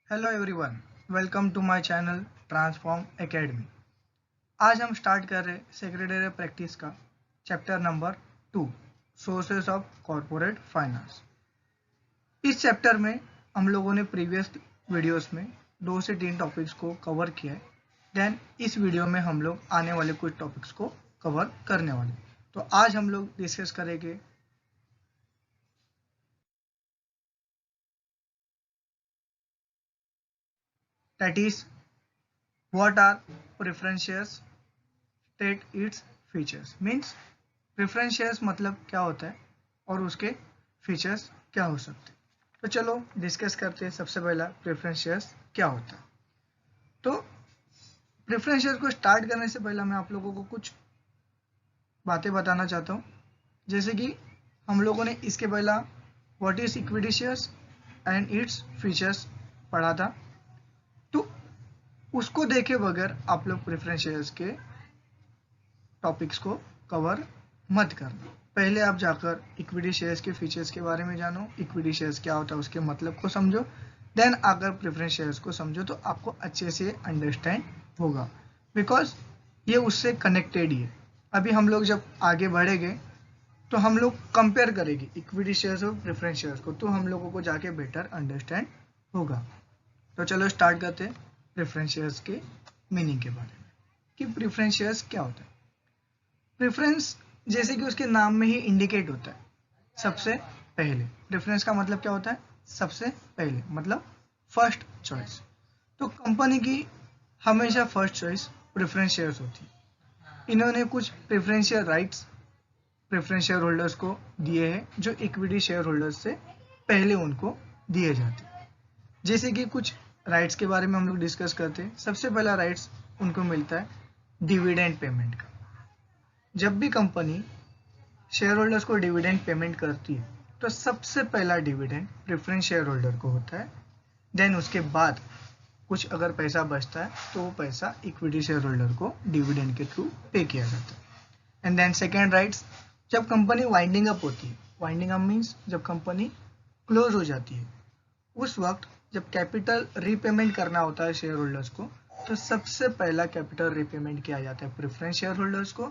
Hello everyone, welcome to my channel Transform Academy. आज हम start कर रहे सेक्रेटरी प्रैक्टिस का chapter number 2, sources of corporate finance. इस चैप्टर में हम लोगों ने प्रीवियस वीडियोस में 2 से 3 टॉपिक्स को कवर किया है। देन इस वीडियो में हम लोग आने वाले कुछ टॉपिक्स को कवर करने वाले। तो आज हम लोग डिस्कस करेंगे that is what are preference shares, state its features. Means preference shares मतलब क्या होता है और उसके फीचर्स क्या हो सकते हैं। तो चलो डिस्कस करते हैं। सबसे पहला प्रेफरेंस शेयर्स क्या होता है। तो प्रेफरेंस शेयर्स को स्टार्ट करने से पहले मैं आप लोगों को कुछ बातें बताना चाहता हूँ। जैसे कि हम लोगों ने इसके पहला what is equity shares and its features पढ़ा था। तो उसको देखे बगैर आप लोग प्रेफरेंस शेयर्स के टॉपिक्स को कवर मत करना। पहले आप जाकर इक्विटी शेयर्स के फीचर्स के बारे में जानो, इक्विटी शेयर्स क्या होता है उसके मतलब को समझो। देन अगर प्रेफरेंस शेयर्स को समझो तो आपको अच्छे से अंडरस्टैंड होगा, बिकॉज ये उससे कनेक्टेड ही है। अभी हम लोग जब आगे बढ़ेंगे तो हम लोग कंपेयर करेंगे इक्विटी शेयर्स और प्रेफरेंस शेयर्स को, तो हम लोगों को जाके बेटर अंडरस्टैंड होगा। तो चलो स्टार्ट करते हैं प्रेफरेंस शेयर्स के मीनिंग के बारे में कि प्रेफरेंस शेयर्स क्या होता है। प्रेफरेंस जैसे कि उसके नाम में ही इंडिकेट होता है, सबसे पहले। प्रेफरेंस का मतलब क्या होता है? सबसे पहले, मतलब फर्स्ट चॉइस। तो कंपनी की हमेशा फर्स्ट चॉइस प्रेफरेंस शेयर्स होती है। इन्होंने कुछ preferential rights preference share holders को दिए हैं जो इक्विटी शेयर होल्डर्स से पहले उनको दिए जाते हैं। जैसे कि कुछ राइट्स के बारे में हम लोग डिस्कस करते हैं। सबसे पहला राइट्स उनको मिलता है डिविडेंड पेमेंट का। जब भी कंपनी शेयर होल्डर्स को डिविडेंड पेमेंट करती है तो सबसे पहला डिविडेंड प्रेफरेंस शेयर होल्डर को होता है। देन उसके बाद कुछ अगर पैसा बचता है तो वो पैसा इक्विटी शेयर होल्डर को डिविडेंड के थ्रू पे किया जाता है। एंड देन सेकेंड राइट्स, जब कंपनी वाइंडिंग अप होती है, वाइंडिंग अप मीन्स जब कंपनी क्लोज हो जाती है, उस वक्त जब कैपिटल रीपेमेंट करना होता है शेयर होल्डर्स को, तो सबसे पहला कैपिटल रीपेमेंट किया जाता है प्रेफरेंस शेयर होल्डर्स को।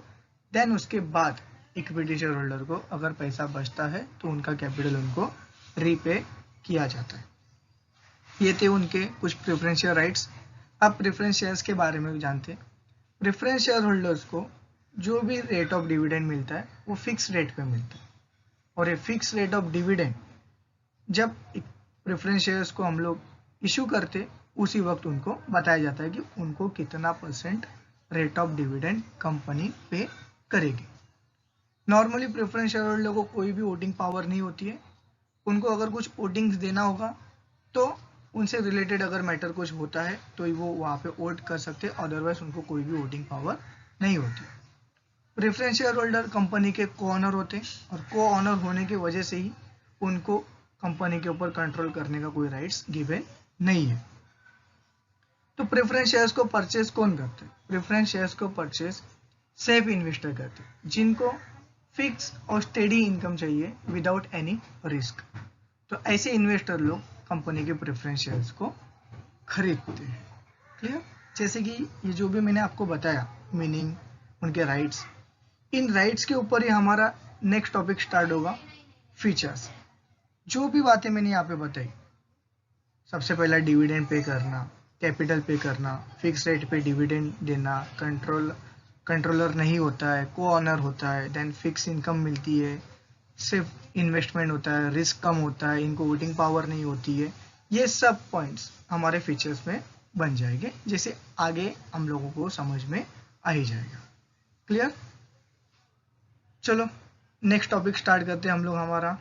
देन उसके बाद इक्विटी शेयर होल्डर को अगर पैसा बचता है तो उनका कैपिटल उनको रीपे किया जाता है। ये थे उनके कुछ प्रेफरेंशियल राइट्स। अब प्रेफरेंस शेयर्स के बारे में भी जानते हैं। प्रेफरेंस शेयर होल्डर्स को जो भी रेट ऑफ डिविडेंड मिलता है वो फिक्स रेट पे मिलता है, और ये फिक्स रेट ऑफ डिविडेंड जब प्रेफरेंस शेयर्स को हम लोग इशू करते उसी वक्त उनको बताया जाता है कि उनको कितना percent rate of dividend company पे करेगी। नॉर्मली प्रेफरेंस शेयर होल्डर को कोई भी वोटिंग पावर नहीं होती है। उनको अगर कुछ वोटिंग्स देना होगा तो उनसे रिलेटेड अगर मैटर कुछ होता है तो वो वहाँ पे वोट कर सकते हैं, अदरवाइज उनको कोई भी वोटिंग पावर नहीं होती। प्रेफरेंस शेयर होल्डर कंपनी के को ऑनर होते हैं, और को ऑनर होने की वजह से ही उनको कंपनी के ऊपर कंट्रोल करने का कोई राइट्स गिवन नहीं है। तो प्रेफरेंस शेयर्स को परचेज कौन करते हैं? प्रेफरेंस शेयर्स को परचेज सेफ इन्वेस्टर करते हैं, जिनको फिक्स और स्टेडी इनकम चाहिए विदाउट एनी रिस्क। तो ऐसे इन्वेस्टर लोग कंपनी के प्रेफरेंस शेयर्स को खरीदते हैं। क्लियर? जैसे कि ये जो भी मैंने आपको बताया मीनिंग, उनके राइट्स, इन राइट्स के ऊपर ही हमारा नेक्स्ट टॉपिक स्टार्ट होगा, फीचर्स। जो भी बातें मैंने यहाँ पे बताई, सबसे पहला डिविडेंड पे करना, कैपिटल पे करना, फिक्स रेट पे डिविडेंड देना, कंट्रोलर नहीं होता है, को ऑनर होता है, देन फिक्स इनकम मिलती है, सिर्फ इन्वेस्टमेंट होता है, रिस्क कम होता है, इनको वोटिंग पावर नहीं होती है। ये सब पॉइंट्स हमारे फीचर्स में बन जाएंगे, जैसे आगे हम लोगों को समझ में आ ही जाएगा। क्लियर? चलो नेक्स्ट टॉपिक स्टार्ट करते हैं हम लोग हमारा।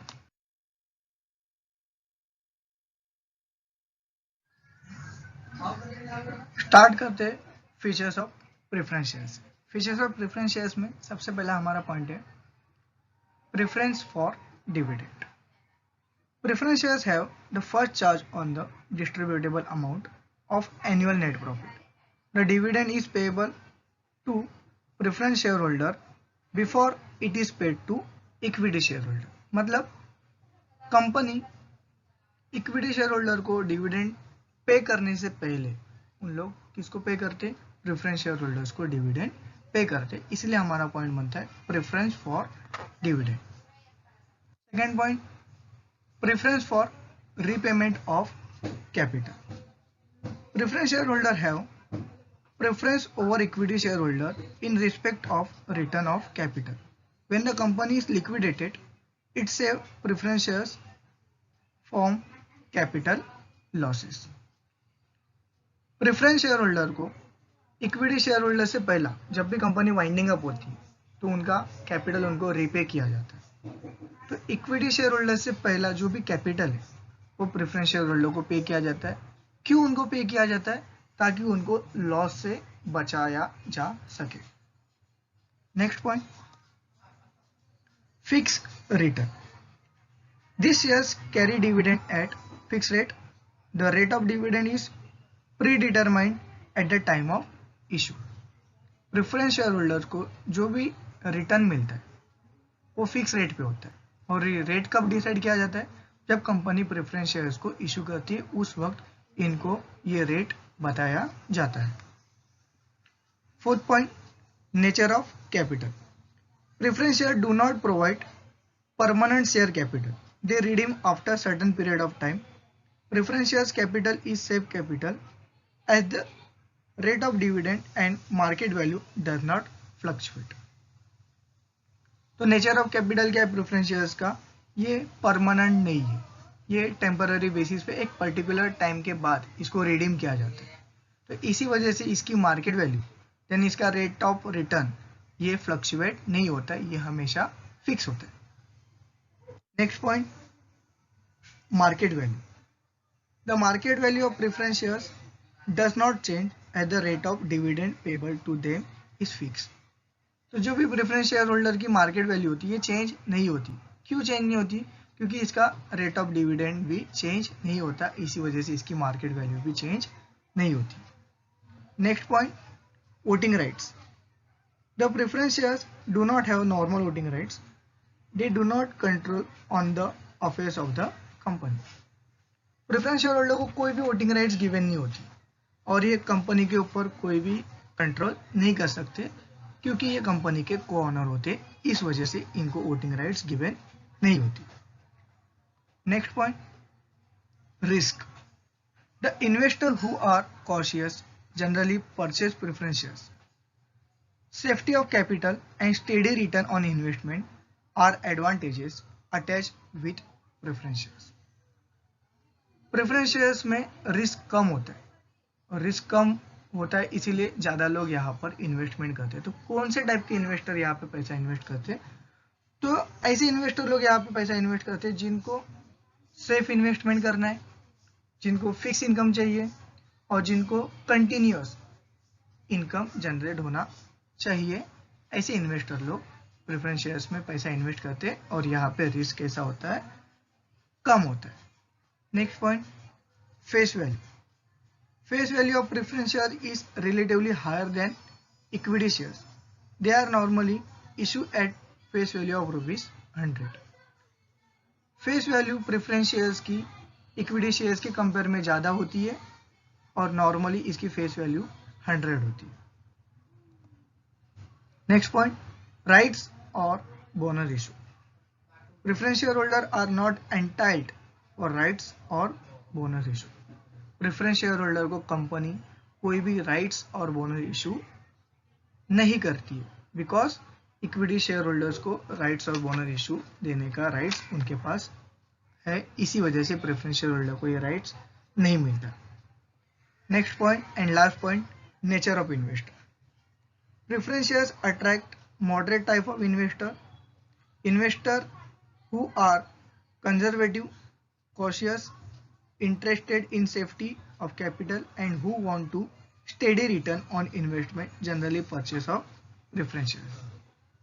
स्टार्ट करते हैं features of preference shares. Features of preference shares में सबसे पहला हमारा पॉइंट है preference for dividend. Preference shares have the first charge on the distributable amount of annual net profit. The dividend is payable to preference shareholder before it is paid to equity shareholder. मतलब company equity share holder को dividend pay करने से पहले उन लोग किसको पे करते, प्रेफरेंस शेयर होल्डर्स को डिविडेंड पे करते, इसलिए हमारा पॉइंट बनता है preference for dividend. Second point, preference for repayment of capital. Preference share holder have preference over equity shareholder in respect of return of capital. When the company is liquidated, it save preference shares from capital losses. Preference share holder को equity share holder से पहला जब भी company winding up होती है तो उनका capital उनको रीपे किया जाता है। तो इक्विटी शेयर होल्डर से पहला जो भी कैपिटल है वो प्रेफरेंस शेयर होल्डर को पे किया जाता है। क्यों उनको पे किया जाता है, ताकि उनको लॉस से बचाया जा सके। Next point, fix return. This shares carry dividend eight fix rate. The rate of dividend is predetermined at the time of issue. Preference share holder को जो भी रिटर्न मिलता है वो फिक्स रेट पे होता है, और रेट कब डिसाइड किया जाता है, जब कंपनी प्रेफरेंस शेयर्स को इशू करती है उस वक्त इनको ये रेट बताया जाता है। Fourth point, nature of capital. Preference share do not provide permanent share capital, they redeem after certain period of time. Preference shares capital is save capital as the rate of dividend and market value does not fluctuate. तो nature of capital क्या है preference shares का, ये permanent नहीं है, ये temporary basis पे एक पर्टिकुलर टाइम के बाद इसको रिडीम किया जाता है। तो इसी वजह से इसकी मार्केट वैल्यू यानी इसका रेट ऑफ रिटर्न ये फ्लक्चुएट नहीं होता है, ये हमेशा फिक्स होता है। Next point, market value. The market value of preference shares does not change at the rate of dividend payable to them is fix. तो जो भी प्रेफरेंस शेयर होल्डर की मार्केट वैल्यू होती है ये चेंज नहीं होती। क्यों चेंज नहीं होती, क्योंकि इसका रेट ऑफ डिविडेंड भी चेंज नहीं होता, इसी वजह से इसकी मार्केट वैल्यू भी चेंज नहीं होती। Next point, voting rights. The preference shares do not have normal voting rights, they do not control on the affairs of the company. Preference share holder को कोई भी वोटिंग राइट्स गिवन नहीं होती और ये कंपनी के ऊपर कोई भी कंट्रोल नहीं कर सकते, क्योंकि ये कंपनी के को ऑनर होते, इस वजह से इनको वोटिंग राइट्स गिवन नहीं होती। Next point, risk. The investor who are cautious generally purchase preference shares. Safety of capital and steady return on investment are advantages attached with preference shares. Preference shares में risk कम होता है, और risk कम होता है इसीलिए ज़्यादा लोग यहाँ पर इन्वेस्टमेंट करते हैं। तो कौन से टाइप के इन्वेस्टर यहाँ पे पैसा इन्वेस्ट करते हैं, तो ऐसे इन्वेस्टर लोग यहाँ पे पैसा इन्वेस्ट करते हैं जिनको सेफ इन्वेस्टमेंट करना है, जिनको फिक्स इनकम चाहिए और जिनको कंटिन्यूअस इनकम जनरेट होना चाहिए। ऐसे इन्वेस्टर लोग प्रेफरेंस शेयर्स में पैसा इन्वेस्ट करते हैं और यहाँ पे रिस्क कैसा होता है, कम होता है। Next point, face value. Face value of preference share is relatively higher than equity shares. They are normally issued at face value of ₹100. Face value preference shares की equity shares के कंपेयर में ज़्यादा होती है और नॉर्मली इसकी face value 100 होती है। नेक्स्ट पॉइंट, राइट्स और bonus issue. Preference share holder are not entitled for rights और bonus issue. Preference share holder को कंपनी कोई भी राइट्स और बोनस इशू नहीं करती है, बिकॉज इक्विटी शेयर होल्डर्स को राइट्स और बोनस इशू देने का राइट्स उनके पास है, इसी वजह से प्रेफरेंस शेयर होल्डर को ये राइट्स नहीं मिलता। Next point and last point, nature of investor. Preference shares attract moderate type of investor who are conservative, cautious, interested in safety of capital and who want to steady return on investment generally purchase of preference shares।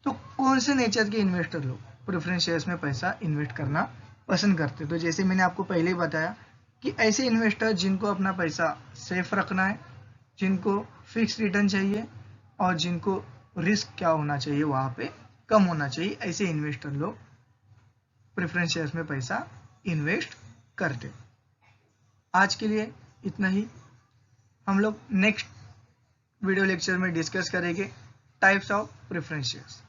तो कौन से nature के investor लोग preference shares में पैसा invest करना पसंद करते हैं, तो जैसे मैंने आपको पहले ही बताया कि ऐसे इन्वेस्टर जिनको अपना पैसा सेफ रखना है, जिनको फिक्स रिटर्न चाहिए और जिनको रिस्क क्या होना चाहिए वहाँ पे कम होना चाहिए, ऐसे इन्वेस्टर लोग प्रेफरेंस शेयर्स में पैसा इन्वेस्ट करते। आज के लिए इतना ही। हम लोग नेक्स्ट वीडियो लेक्चर में डिस्कस करेंगे टाइप्स ऑफ प्रेफरेंस शेयर्स।